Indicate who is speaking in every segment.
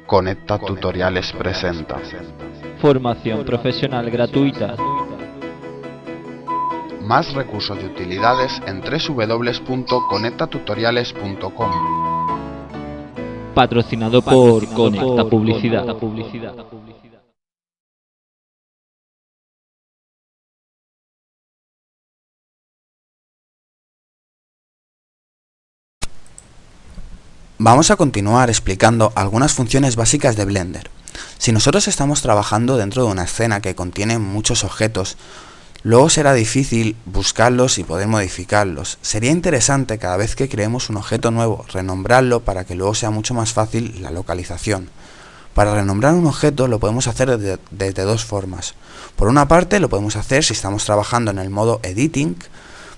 Speaker 1: Conecta Tutoriales presenta
Speaker 2: Formación profesional gratuita.
Speaker 1: Más recursos y utilidades en www.conectatutoriales.com.
Speaker 2: Patrocinado por Conecta Publicidad.
Speaker 3: Vamos a continuar explicando algunas funciones básicas de Blender. Si nosotros estamos trabajando dentro de una escena que contiene muchos objetos, luego será difícil buscarlos y poder modificarlos. Sería interesante cada vez que creemos un objeto nuevo, renombrarlo para que luego sea mucho más fácil la localización. Para renombrar un objeto lo podemos hacer desde dos formas. Por una parte lo podemos hacer si estamos trabajando en el modo Editing.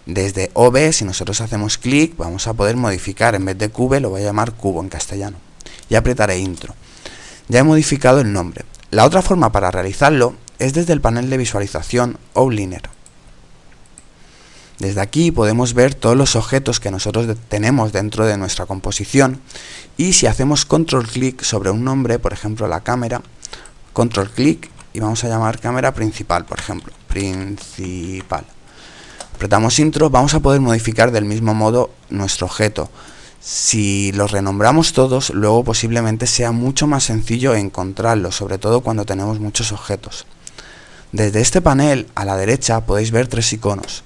Speaker 3: Desde OB, si nosotros hacemos clic, vamos a poder modificar, en vez de cube lo voy a llamar cubo en castellano, y apretaré intro. Ya he modificado el nombre. La otra forma para realizarlo es desde el panel de visualización Outliner. Desde aquí podemos ver todos los objetos que nosotros tenemos dentro de nuestra composición, y si hacemos control clic sobre un nombre, por ejemplo la cámara, control clic y vamos a llamar cámara principal, por ejemplo, principal. Apretamos intro, vamos a poder modificar del mismo modo nuestro objeto. Si los renombramos todos, luego posiblemente sea mucho más sencillo encontrarlo, sobre todo cuando tenemos muchos objetos. Desde este panel a la derecha podéis ver tres iconos: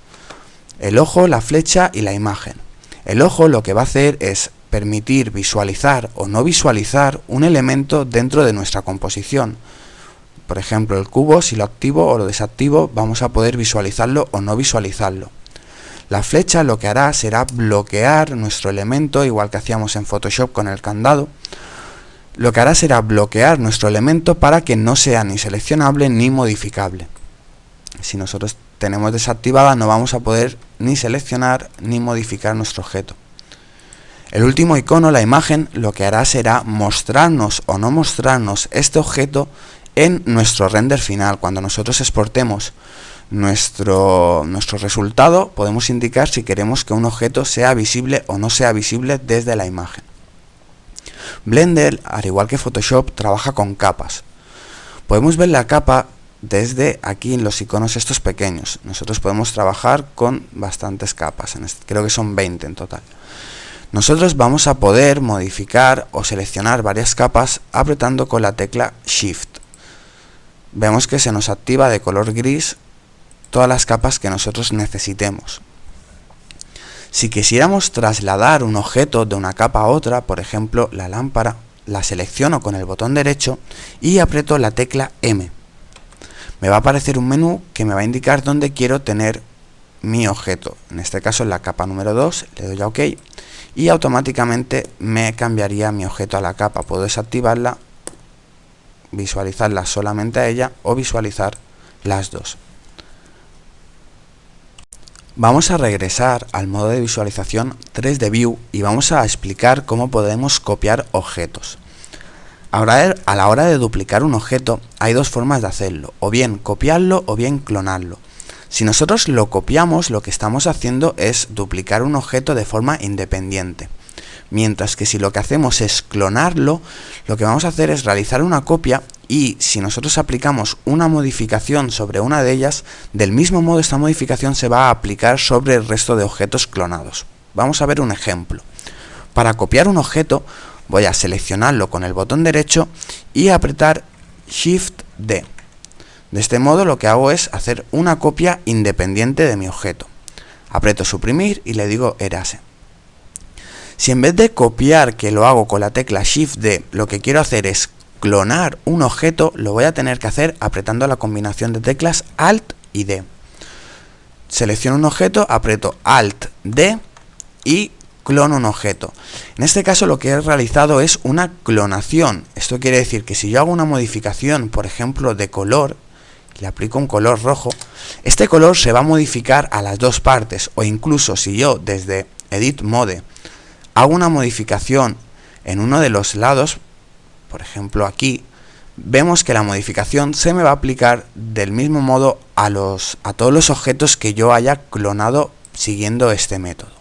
Speaker 3: el ojo, la flecha y la imagen. El ojo lo que va a hacer es permitir visualizar o no visualizar un elemento dentro de nuestra composición. Por ejemplo, el cubo, si lo activo o lo desactivo, vamos a poder visualizarlo o no visualizarlo. La flecha lo que hará será bloquear nuestro elemento, igual que hacíamos en Photoshop con el candado. Lo que hará será bloquear nuestro elemento para que no sea ni seleccionable ni modificable. Si nosotros tenemos desactivada, no vamos a poder ni seleccionar ni modificar nuestro objeto. El último icono, la imagen, lo que hará será mostrarnos o no mostrarnos este objeto en nuestro render final. Cuando nosotros exportemos nuestro resultado, podemos indicar si queremos que un objeto sea visible o no sea visible desde la imagen. Blender, al igual que Photoshop, trabaja con capas. Podemos ver la capa desde aquí en los iconos estos pequeños. Nosotros podemos trabajar con bastantes capas, creo que son 20 en total. Nosotros vamos a poder modificar o seleccionar varias capas apretando con la tecla Shift. Vemos que se nos activa de color gris todas las capas que nosotros necesitemos. Si quisiéramos trasladar un objeto de una capa a otra, por ejemplo la lámpara, la selecciono con el botón derecho y aprieto la tecla M. Me va a aparecer un menú que me va a indicar dónde quiero tener mi objeto. En este caso en la capa número 2, le doy a OK y automáticamente me cambiaría mi objeto a la capa. Puedo desactivarla, visualizarla solamente a ella o visualizar las dos. Vamos a regresar al modo de visualización 3D View y vamos a explicar cómo podemos copiar objetos. Ahora, a la hora de duplicar un objeto hay dos formas de hacerlo: o bien copiarlo o bien clonarlo. Si nosotros lo copiamos, lo que estamos haciendo es duplicar un objeto de forma independiente. Mientras que si lo que hacemos es clonarlo, lo que vamos a hacer es realizar una copia, y si nosotros aplicamos una modificación sobre una de ellas, del mismo modo esta modificación se va a aplicar sobre el resto de objetos clonados. Vamos a ver un ejemplo. Para copiar un objeto voy a seleccionarlo con el botón derecho y apretar Shift D. De este modo lo que hago es hacer una copia independiente de mi objeto. Aprieto suprimir y le digo Erase. Si en vez de copiar, que lo hago con la tecla Shift D, lo que quiero hacer es clonar un objeto, lo voy a tener que hacer apretando la combinación de teclas Alt y D. Selecciono un objeto, aprieto Alt D y clono un objeto. En este caso lo que he realizado es una clonación. Esto quiere decir que si yo hago una modificación, por ejemplo de color, le aplico un color rojo, este color se va a modificar a las dos partes, o incluso si yo desde Edit Mode hago una modificación en uno de los lados, por ejemplo aquí, vemos que la modificación se me va a aplicar del mismo modo a todos los objetos que yo haya clonado siguiendo este método.